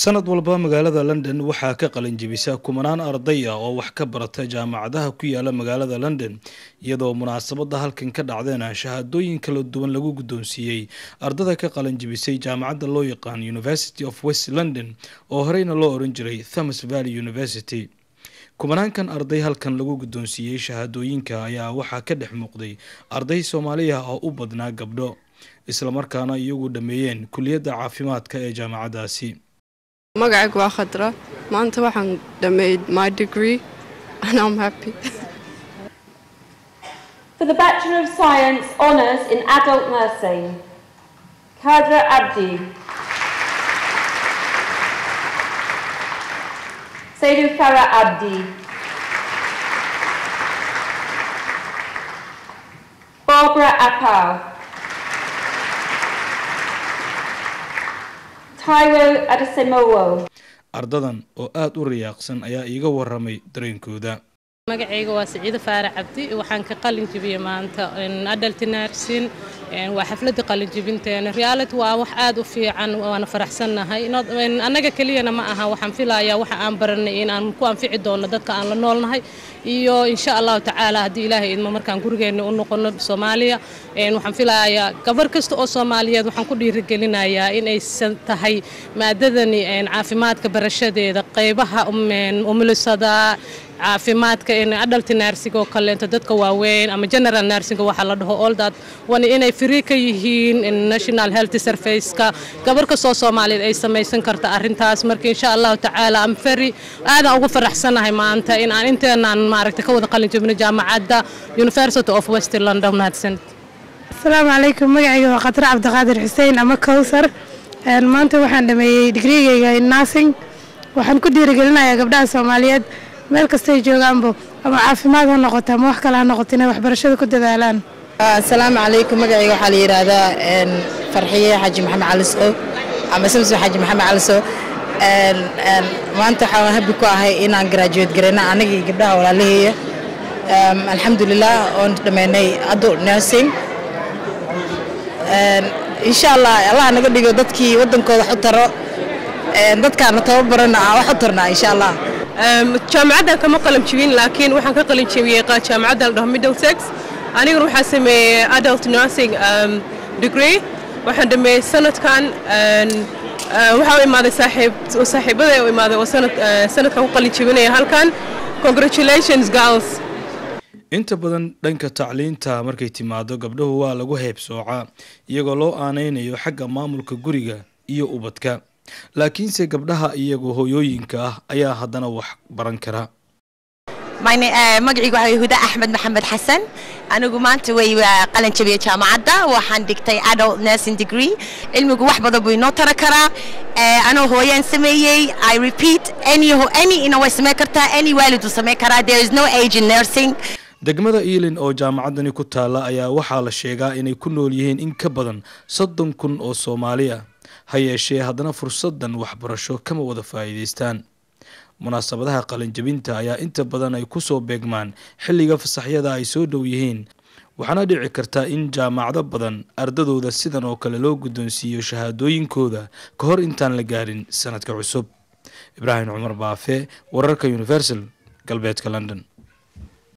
sanad walba magaalada London waxaa ka qalin jebisa kumanaan arday ah oo wax ka barata jaamacadaha ku yaala magaalada London iyadoo munaasabada halkan ka dhacdayna shahaadooyin kala duwan lagu guddoonsiiyay ardada ka qalin jebisay jaamacadda loo yaqaan University of West London oo horeyna loo oran jiray Thames Valley University. kumanaankan arday halkan lagu guddoonsiiyay shahaadooyinka ayaa waxaa ka dhex muuqday arday Soomaali ah oo u badnaa gabdho isla markaana iyagu dhameeyeen kulliyadda caafimaadka ee jaamacadaasi. magacaygu waa Khadra maanta waxaan dhameeyay my degree and I'm happy. For the Bachelor of Science Honours in Adult Nursing, Khadra Abdi. Saidu Farah Abdi. Barbara Apau. Taiwo Adesemowo. ardadan oo aad u riyaaqsan ayaa iiga waramay dareenkooda. magacayga waa Saciida Faarax Cabdi waxaan ka qalin jebiyay maanta adult nursing waa xafladda qalin jebinteena reality waa wax aad u fiican waana faraxsanahay anaga kaliyana ma aha waxaan filayaa waxa aan baranay in aan ku anfici doono dadka aan la noolnahay iyo insha Allah taala hadii Ilaahay idmo markaan gurigeena u noqono Soomaaliya waxaan filayaa gabar kasta oo Soomaaliyeed waxaan ku dhiirigelinayaa in ay tahay maadadani caafimaadka barashadeeda qaybaha umulisada caafimaadka in adult nursing oo kale inta dadka waaweyn ama general nursing waxa la dhaho all that wana inay free ka yihiin in national health service ka gabar ka soo Soomaaliyeed ay sameeysan karta arintaas marka insha Allah taala am fari aad ugu faraxsanahay maanta in aan inteenan maaragtay ka wada qalin jebino jaamacadda University of West London Madison. Assalamu alaykum magacayga waa Khadra Abdiqaadir Xuseen ama Kawsar maanta waxaan dhameeyay degree-gayga in nursing waxaan ku dhiirigelinayaa gabdhaha Soomaaliyeed meel kasta ay joogaanbo ama caafimaad ha noqoto ama wax kale ha noqoto inay waxbarashada ku dadaalaan. Assalaamu alaykum magacayga waxa la yiraahdaa Farxiye Xaji Maxamed Caliso ama Samso Xaji Maxamed Caliso maanta waxaan happy ku ahay inaan graduate gareena aniga gabdhaha walaalaheeya alxamdulillah oon dhameynay adult nursing insha Allah Allah naga dhigo dadkii wadankooda wax u taro dadkaana tababarana wax u tarnaa insha Allah. jaamacadda kama qalin jebin laakiin waxaan ka qalin jebiyay jaamacadda la dhaho Middlesex anigu waxaan sameeyay adult nursing degree waxaan dhameeyay sanadkan waxaan imaaday saaxiibada oo imaaday oo sanadkan ku qalin jebinaya halkan congratulations girls. inta badan dhanka tacliinta markay timaado gabdhuhu waa lagu heebsooca iyagoo loo aaneynayo xagga maamulka guriga iyo ubadka laakiinse gabdhaha iyagu hooyooyinka ah ayaa haddana wax baran kara. magacaygu waa Huda Axmed Maxamed Xasan anigu maanta way qalin jebiyay jaamacadda waxaan dhigtay adult nursing degree cilmigu wax badan buu inoo tara karaa anoo hooyaan sameeyay I repeat any way samee kartaa any waalid uu samee karaa there is no age in nursing. degmada Ealing oo jaamacadani ku taala ayaa waxaa la sheegaa inay ku nool yihiin in ka badan 30,000 oo Soomaali ah ha yeeshee haddana fursadan waxbarasho kama wada faa'iideystaan. munaasabadaha qalin jebinta ayaa inta badan ay ku soo beegmaan xilliga fasaxyada ay soo dhow yihiin waxaana dhici karta in jaamacado badan ardadooda sidan oo kale loo guddoonsiiyo shahaadooyinkooda ka hor intaan la gaarin sanadka cusub. Ibrahim Umar Baafe wararka Universal galbeedka London.